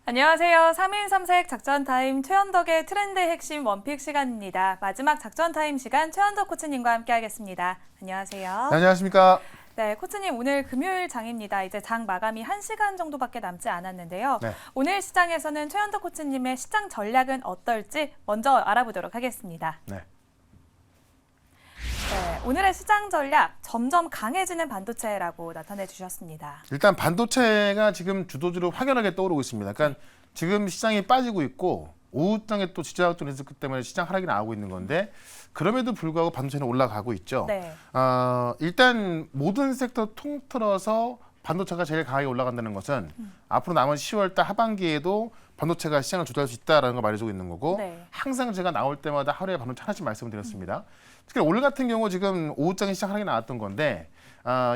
안녕하세요. 3일 3색 작전타임 최현덕의 트렌드 핵심 원픽 시간입니다. 마지막 작전타임 시간 최현덕 코치님과 함께하겠습니다. 안녕하세요. 네, 안녕하십니까. 네, 코치님 오늘 금요일 장입니다. 이제 장 마감이 1시간 정도밖에 남지 않았는데요. 네. 오늘 시장에서는 최현덕 코치님의 시장 전략은 어떨지 먼저 알아보도록 하겠습니다. 네. 네, 오늘의 시장 전략 점점 강해지는 반도체라고 나타내 주셨습니다. 일단 반도체가 지금 주도주로 확연하게 떠오르고 있습니다. 그러니까 지금 시장이 빠지고 있고 오후장에 또 지지하락도 있었기 때문에 시장 하락이 나오고 있는 건데 그럼에도 불구하고 반도체는 올라가고 있죠. 네. 일단 모든 섹터 통틀어서 반도체가 제일 강하게 올라간다는 것은 앞으로 남은 10월 달 하반기에도 반도체가 시장을 주도할 수 있다라는 걸 말해주고 있는 거고 네. 항상 제가 나올 때마다 하루에 반도체 하나씩 말씀드렸습니다. 특히 오늘 같은 경우 지금 오후장에 시장 하락이 나왔던 건데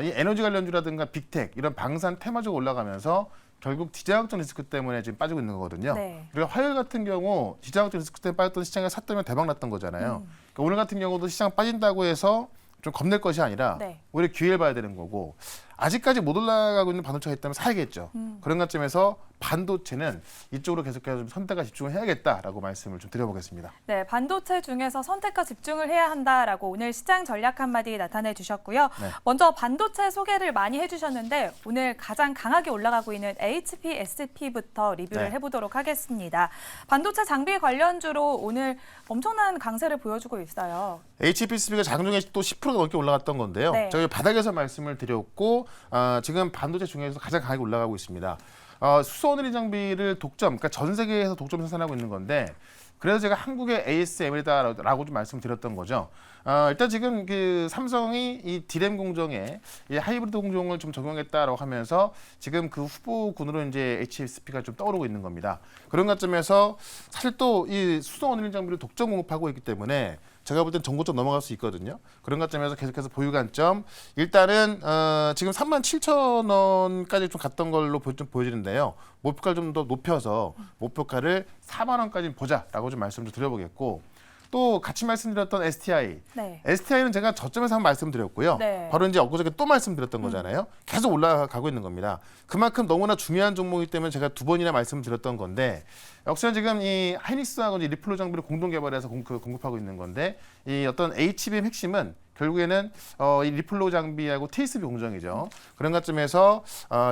이 에너지 관련주라든가 빅텍 이런 방산 테마적으로 올라가면서 결국 지정학적 리스크 때문에 지금 빠지고 있는 거거든요. 네. 그리고 화요일 같은 경우 지정학적 리스크 때문에 빠졌던 시장에 샀다면 대박 났던 거잖아요. 그러니까 오늘 같은 경우도 시장 빠진다고 해서 좀 겁낼 것이 아니라 네. 오히려 기회를 봐야 되는 거고 아직까지 못 올라가고 있는 반도체가 있다면 사야겠죠. 그런 관점에서 반도체는 이쪽으로 계속해서 좀 선택과 집중을 해야겠다라고 말씀을 좀 드려보겠습니다. 네, 반도체 중에서 선택과 집중을 해야 한다라고 오늘 시장 전략 한마디 나타내 주셨고요. 네. 먼저 반도체 소개를 많이 해주셨는데 오늘 가장 강하게 올라가고 있는 HP, SP부터 리뷰를 네. 해보도록 하겠습니다. 반도체 장비 관련주로 오늘 엄청난 강세를 보여주고 있어요. HPSB가 장중에 또 10%가 넘게 올라갔던 건데요. 네. 저희 바닥에서 말씀을 드렸고 지금 반도체 중에서 가장 강하게 올라가고 있습니다. 수소원리 장비를 독점, 그러니까 전 세계에서 독점 생산하고 있는 건데 그래서 제가 한국의 ASML이다라고 좀 말씀드렸던 거죠. 일단 지금 그 삼성이 이 디램 공정에 이 하이브리드 공정을 좀 적용했다라고 하면서 지금 그 후보군으로 이제 HSP가 좀 떠오르고 있는 겁니다. 그런 관점에서 사실 또 이 수소원리 장비를 독점 공급하고 있기 때문에 제가 볼 땐 정고점 넘어갈 수 있거든요. 그런 관점에서 계속해서 보유 관점. 일단은 지금 37,000원까지 좀 갔던 걸로 좀 보여지는데요. 목표가를 좀 더 높여서 목표가를 4만 원까지 보자라고 좀 말씀 좀 드려보겠고 또 같이 말씀드렸던 STI. 네. STI는 제가 저점에서 한번 말씀드렸고요. 네. 바로 이제 엊그저께 또 말씀드렸던 거잖아요. 계속 올라가고 있는 겁니다. 그만큼 너무나 중요한 종목이기 때문에 제가 두 번이나 말씀드렸던 건데 역시나 지금 이 하이닉스하고 이제 리플로 장비를 공동 개발해서 공급하고 있는 건데 이 어떤 HBM 핵심은 결국에는 이 리플로 장비하고 TSB 공정이죠. 그런 관점에서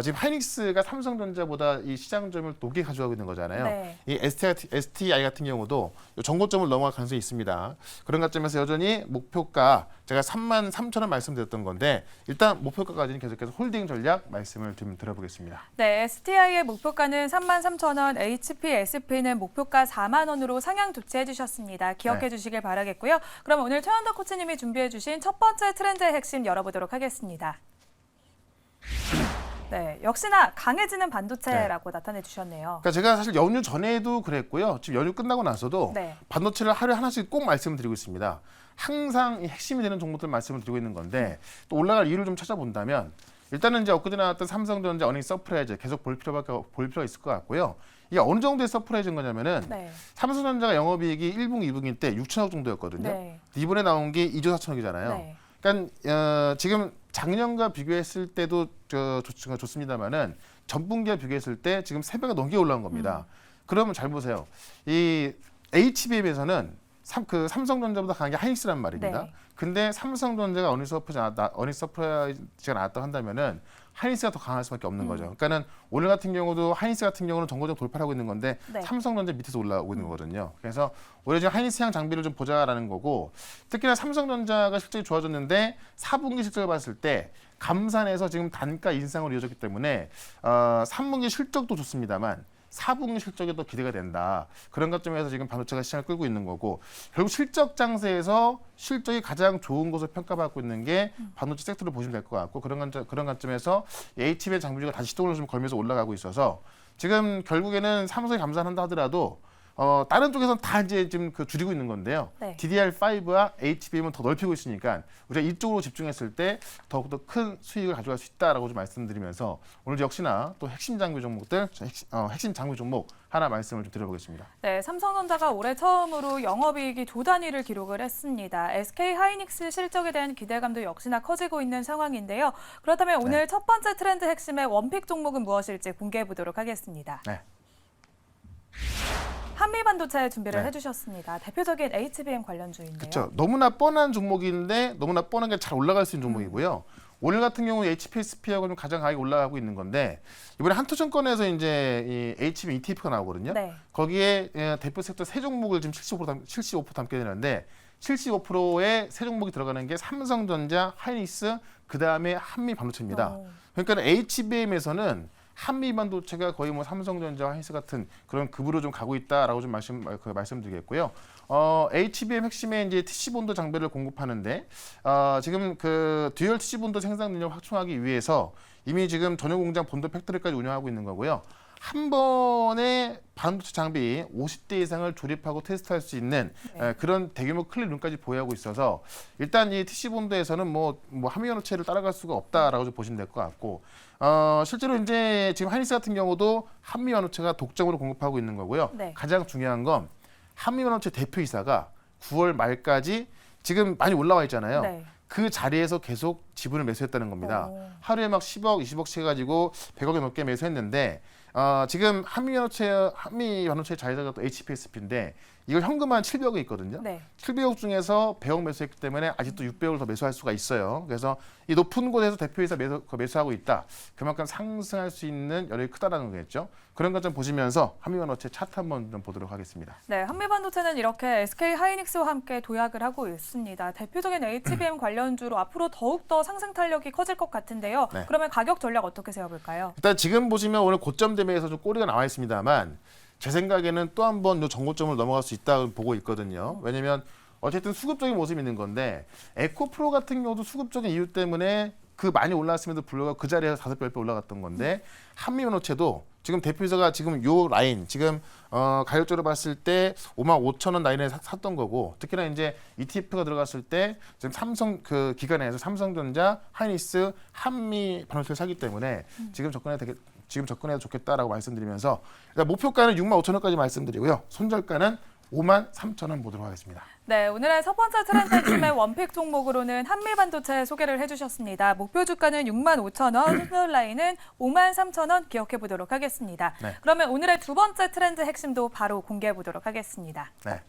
지금 하이닉스가 삼성전자보다 이 시장점을 높게 가져가고 있는 거잖아요. 네. 이 STI 같은 경우도 정고점을 넘어갈 가능성이 있습니다. 그런 관점에서 여전히 목표가 제가 33,000원 말씀드렸던 건데 일단 목표가까지는 계속해서 홀딩 전략 말씀을 좀 들어보겠습니다. 네, STI의 목표가는 33,000원, HP, SP는 목표가 4만 원으로 상향 조치해 주셨습니다. 기억해 네. 주시길 바라겠고요. 그럼 오늘 최현덕 코치님이 준비해 주신 첫 번째 트렌드의 핵심 열어보도록 하겠습니다. 네, 역시나 강해지는 반도체라고 나타내 주셨네요. 그러니까 제가 사실 연휴 전에도 그랬고요. 지금 연휴 끝나고 나서도 네. 반도체를 하루에 하나씩 꼭 말씀드리고 있습니다. 항상 이 핵심이 되는 종목들 말씀을 드리고 있는 건데 또 올라갈 이유를 좀 찾아본다면 일단은 이제 엊그제 나왔던 삼성전자 어닝 서프라이즈 계속 볼 필요가 있을 것 같고요. 이게 어느 정도의 서프라이즈인 거냐면은 네. 삼성전자가 영업이익이 1분기, 2분기 때 6천억 정도였거든요. 네. 이번에 나온 게 2조 4천억이잖아요. 네. 그러니까 지금 작년과 비교했을 때도 좋습니다만은 전분기와 비교했을 때 지금 3배가 넘게 올라온 겁니다. 그러면 잘 보세요. 이 HBM에서는 삼성전자보다 강한 게 하이닉스란 말입니다. 네. 근데 삼성전자가 어닝 서프라이즈가 나왔다 한다면은 하이닉스가 더 강할 수밖에 없는 거죠. 그러니까는 오늘 같은 경우도 하이닉스 같은 경우는 정고점 돌파를 하고 있는 건데 네. 삼성전자 밑에서 올라오고 있는 거거든요. 그래서 오히려 지금 하이닉스향 장비를 좀 보자라는 거고 특히나 삼성전자가 실적이 좋아졌는데 4분기 실적을 봤을 때 감산해서 지금 단가 인상으로 이어졌기 때문에 3분기 실적도 좋습니다만 4분기 실적이 더 기대가 된다. 그런 관점에서 지금 반도체가 시장을 끌고 있는 거고 결국 실적 장세에서 실적이 가장 좋은 것으로 평가받고 있는 게 반도체 섹터를 보시면 될 것 같고 그런 관점에서 HBM 장비주가 다시 시동을 좀 걸면서 올라가고 있어서 지금 결국에는 삼성이 감산한다 하더라도 다른 쪽에서는 다 이제 지금 줄이고 있는 건데요. 네. DDR5와 HBM은 더 넓히고 있으니까 우리가 이쪽으로 집중했을 때 더욱더 큰 수익을 가져갈 수 있다라고 좀 말씀드리면서 오늘 역시나 또 핵심 장비 종목들, 핵심 장비 종목 하나 말씀을 좀 드려보겠습니다. 네, 삼성전자가 올해 처음으로 영업이익이 조 단위를 기록을 했습니다. SK 하이닉스 실적에 대한 기대감도 역시나 커지고 있는 상황인데요. 그렇다면 오늘 첫 번째 트렌드 핵심의 원픽 종목은 무엇일지 공개해 보도록 하겠습니다. 네. 한미 반도체 준비를 네. 해주셨습니다. 대표적인 HBM 관련주인데요. 그렇죠. 너무나 뻔한 종목인데 너무나 뻔하게 잘 올라갈 수 있는 종목이고요. 오늘 같은 경우 HPSP하고 좀 가장 가격이 올라가고 있는 건데 이번에 한투증권에서 이제 이 HBM ETF가 나오거든요. 네. 거기에 대표 섹터 세 종목을 지금 75% 담게 되는데 75%의 세 종목이 들어가는 게 삼성전자, 하이닉스, 그 다음에 한미 반도체입니다. 오. 그러니까 HBM에서는 한미 반도체가 거의 뭐 삼성전자, 하이닉스 같은 그런 급으로 좀 가고 있다라고 좀 말씀드리겠고요. HBM 핵심에 이제 TC본드 장비를 공급하는데 지금 그 듀얼 TC본드 생산 능력 확충하기 위해서 이미 지금 전용 공장 본드 팩토리까지 운영하고 있는 거고요. 한 번에 반도체 장비 50대 이상을 조립하고 테스트할 수 있는 그런 대규모 클린룸까지 보유하고 있어서 일단 이 TC본드에서는 뭐 한미 반도체를 따라갈 수가 없다라고 좀 보시면 될 것 같고 실제로 이제 지금 하이닉스 같은 경우도 한미 반도체가 독점으로 공급하고 있는 거고요. 네. 가장 중요한 건 한미 반도체 대표이사가 9월 말까지 지금 많이 올라와 있잖아요. 네. 그 자리에서 계속 지분을 매수했다는 겁니다. 오. 하루에 막 10억, 20억씩 해가지고 100억에 넘게 매수했는데 지금 한미 반도체 자회사가 또 HPSP인데 이거 현금 한 700억이 있거든요. 네. 700억 중에서 100억 매수했기 때문에 아직도 600억을 더 매수할 수가 있어요. 그래서 이 높은 곳에서 대표이사 매수하고 있다. 그만큼 상승할 수 있는 여력이 크다라는 거겠죠. 그런 것 좀 보시면서 한미 반도체 차트 한번 좀 보도록 하겠습니다. 네, 한미 반도체는 이렇게 SK 하이닉스와 함께 도약을 하고 있습니다. 대표적인 HBM 관련주로 앞으로 더욱 더 상승 탄력이 커질 것 같은데요. 네. 그러면 가격 전략 어떻게 세워볼까요? 일단 지금 보시면 오늘 고점 대비해서 좀 꼬리가 나와 있습니다만 제 생각에는 또 한 번 전고점을 넘어갈 수 있다고 보고 있거든요. 왜냐면 어쨌든 수급적인 모습이 있는 건데 에코프로 같은 경우도 수급적인 이유 때문에 그 많이 올라왔음에도 불구하고 그 자리에서 5배 올라갔던 건데 한미 반도체도 지금 대표이사가 지금 요 라인 지금 가격적으로 봤을 때 55,000원 라인에 샀던 거고 특히나 이제 ETF가 들어갔을 때 지금 삼성 그 기간에서 삼성전자, 하이닉스, 한미 반도체를 사기 때문에 지금 접근해도 좋겠다라고 말씀드리면서 일단 목표가는 65,000원까지 말씀드리고요. 손절가는 53,000원 보도록 하겠습니다. 네, 오늘의 첫 번째 트렌드 핵심의 원픽 종목으로는 한미 반도체 소개를 해주셨습니다. 목표 주가는 65,000원, 손절 라인은 53,000원 기억해 보도록 하겠습니다. 네. 그러면 오늘의 두 번째 트렌드 핵심도 바로 공개해 보도록 하겠습니다. 네.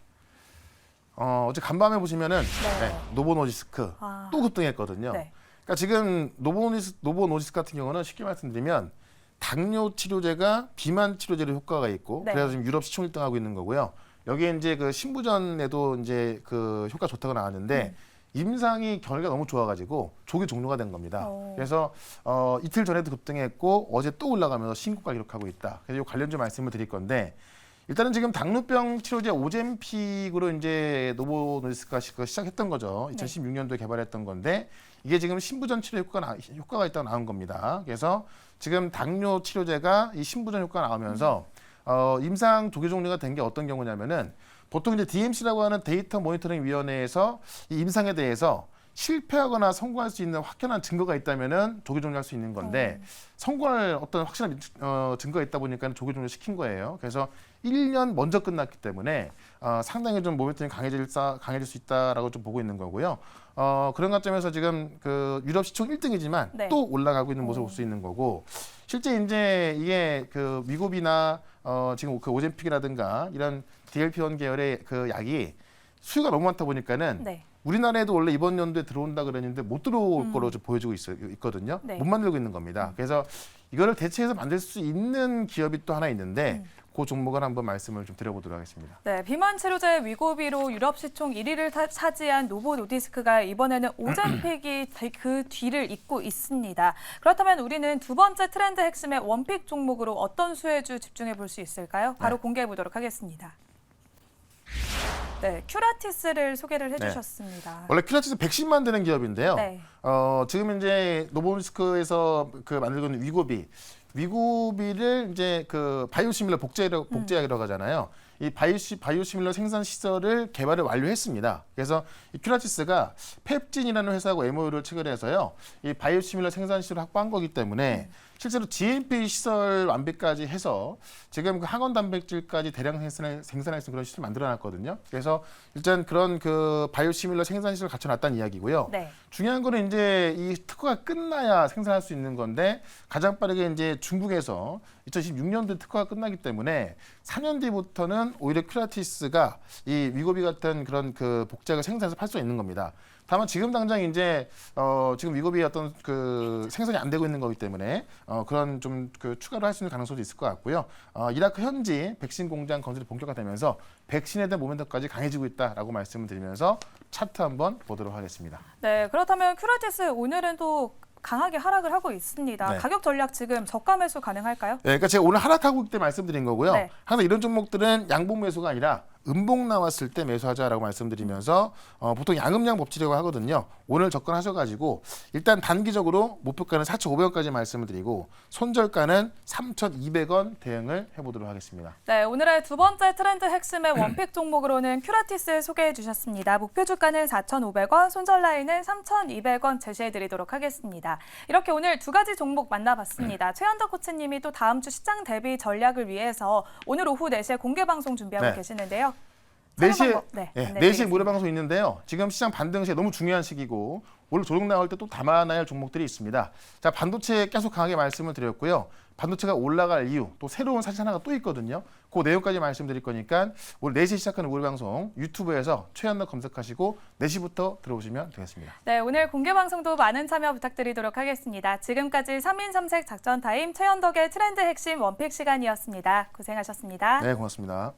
어제 간밤에 보시면은 네. 노보노디스크 아. 또 급등했거든요. 네. 그러니까 지금 노보노디스크 같은 경우는 쉽게 말씀드리면 당뇨 치료제가 비만 치료제로 효과가 있고 네. 그래서 지금 유럽 시총 1등하고 있는 거고요. 여기에 이제 그 신부전에도 이제 그 효과 좋다고 나왔는데 임상이 결과가 너무 좋아가지고 조기 종료가 된 겁니다. 오. 그래서 이틀 전에도 급등했고 어제 또 올라가면서 신고가 기록하고 있다. 그래서 이 관련 좀 말씀을 드릴 건데 일단은 지금 당뇨병 치료제 오젬픽으로 이제 노보노디스크가 시작했던 거죠. 2016년도에 개발했던 건데 이게 지금 신부전 치료 효과가 있다고 나온 겁니다. 그래서 지금 당뇨 치료제가 이 신부전 효과가 나오면서 임상 조기 종료가 된 게 어떤 경우냐면은 보통 이제 DMC라고 하는 데이터 모니터링 위원회에서 이 임상에 대해서 실패하거나 성공할 수 있는 확연한 증거가 있다면은 조기 종료할 수 있는 건데 성공할 어떤 확실한 증거가 있다 보니까 조기 종료 시킨 거예요. 그래서 1년 먼저 끝났기 때문에 상당히 좀 모니터링 강해질 수 있다라고 좀 보고 있는 거고요. 그런 관점에서 지금 그 유럽 시총 1등이지만 네. 또 올라가고 있는 모습을 볼 수 있는 거고 실제 이제 이게 그 미국이나 지금 그 오젬픽이라든가 이런 DLP-1 계열의 그 약이 수요가 너무 많다 보니까는 네. 우리나라에도 원래 이번 연도에 들어온다 그랬는데 못 들어올 거로 좀 보여지고 있거든요. 네. 못 만들고 있는 겁니다. 그래서 이거를 대체해서 만들 수 있는 기업이 또 하나 있는데 그 종목을 한번 말씀을 좀 드려보도록 하겠습니다. 네, 비만 치료제 위고비로 유럽 시총 1위를 차지한 노보노디스크가 이번에는 오젬픽이 그 뒤를 잇고 있습니다. 그렇다면 우리는 두 번째 트렌드 핵심의 원픽 종목으로 어떤 수혜주 집중해 볼 수 있을까요? 바로 공개해 보도록 하겠습니다. 네, 큐라티스를 소개를 해주셨습니다. 원래 큐라티스 백신 만드는 기업인데요. 네. 지금 이제 노보노디스크에서 그 만들고 있는 위고비를 이제 그 바이오시밀러 복제약이라고 하잖아요. 이 바이오시밀러 생산 시설을 개발을 완료했습니다. 그래서 이 큐라티스가 펩진이라는 회사하고 MOU를 체결해서요. 이 바이오시밀러 생산 시설을 확보한 거기 때문에 실제로 GMP 시설 완비까지 해서 지금 그 항원 단백질까지 대량 생산할 수 있는 그런 시스템을 만들어놨거든요. 그래서 일단 그런 그 바이오시밀러 생산 시설을 갖춰놨다는 이야기고요. 네. 중요한 거는 이제 이 특허가 끝나야 생산할 수 있는 건데 가장 빠르게 이제 중국에서 2026년도에 특허가 끝나기 때문에 4년 뒤부터는 오히려 큐라티스가 이 위고비 같은 그런 그 복제약을 생산해서 팔 수 있는 겁니다. 다만 지금 당장 이제 지금 위고비의 어떤 그 생산이 안 되고 있는 거기 때문에 그런 좀 그 추가로 할 수 있는 가능성도 있을 것 같고요. 이라크 현지 백신 공장 건설이 본격화되면서 백신에 대한 모멘텀까지 강해지고 있다라고 말씀을 드리면서 차트 한번 보도록 하겠습니다. 네, 그렇다면 큐라티스 오늘은 또 강하게 하락을 하고 있습니다. 네. 가격 전략 지금 저가 매수 가능할까요? 네, 그러니까 제가 오늘 하락하고 있을 때 말씀드린 거고요. 네. 항상 이런 종목들은 양봉 매수가 아니라 음봉 나왔을 때 매수하자라고 말씀드리면서 보통 양음양 법칙이라고 하거든요. 오늘 접근하셔가지고 일단 단기적으로 목표가는 4,500원까지 말씀을 드리고 손절가는 3,200원 대응을 해보도록 하겠습니다. 네, 오늘의 두 번째 트렌드 핵심의 원픽 종목으로는 큐라티스 소개해 주셨습니다. 목표 주가는 4,500원, 손절 라인은 3,200원 제시해 드리도록 하겠습니다. 이렇게 오늘 두 가지 종목 만나봤습니다. 최현덕 코치님이 또 다음 주 시장 대비 전략을 위해서 오늘 오후 4시에 공개 방송 준비하고 네. 계시는데요. 4시에, 네, 네, 안내해 4시에 무료 드리겠습니다. 방송 있는데요. 지금 시장 반등 시에 너무 중요한 시기고 오늘 조정 나올 때 또 담아놔야 할 종목들이 있습니다. 자, 반도체 계속 강하게 말씀을 드렸고요. 반도체가 올라갈 이유, 또 새로운 사실 하나가 또 있거든요. 그 내용까지 말씀드릴 거니까 오늘 4시 시작하는 무료 방송 유튜브에서 최현덕 검색하시고 4시부터 들어오시면 되겠습니다. 네, 오늘 공개 방송도 많은 참여 부탁드리도록 하겠습니다. 지금까지 3인 3색 작전 타임 최현덕의 트렌드 핵심 원픽 시간이었습니다. 고생하셨습니다. 네, 고맙습니다.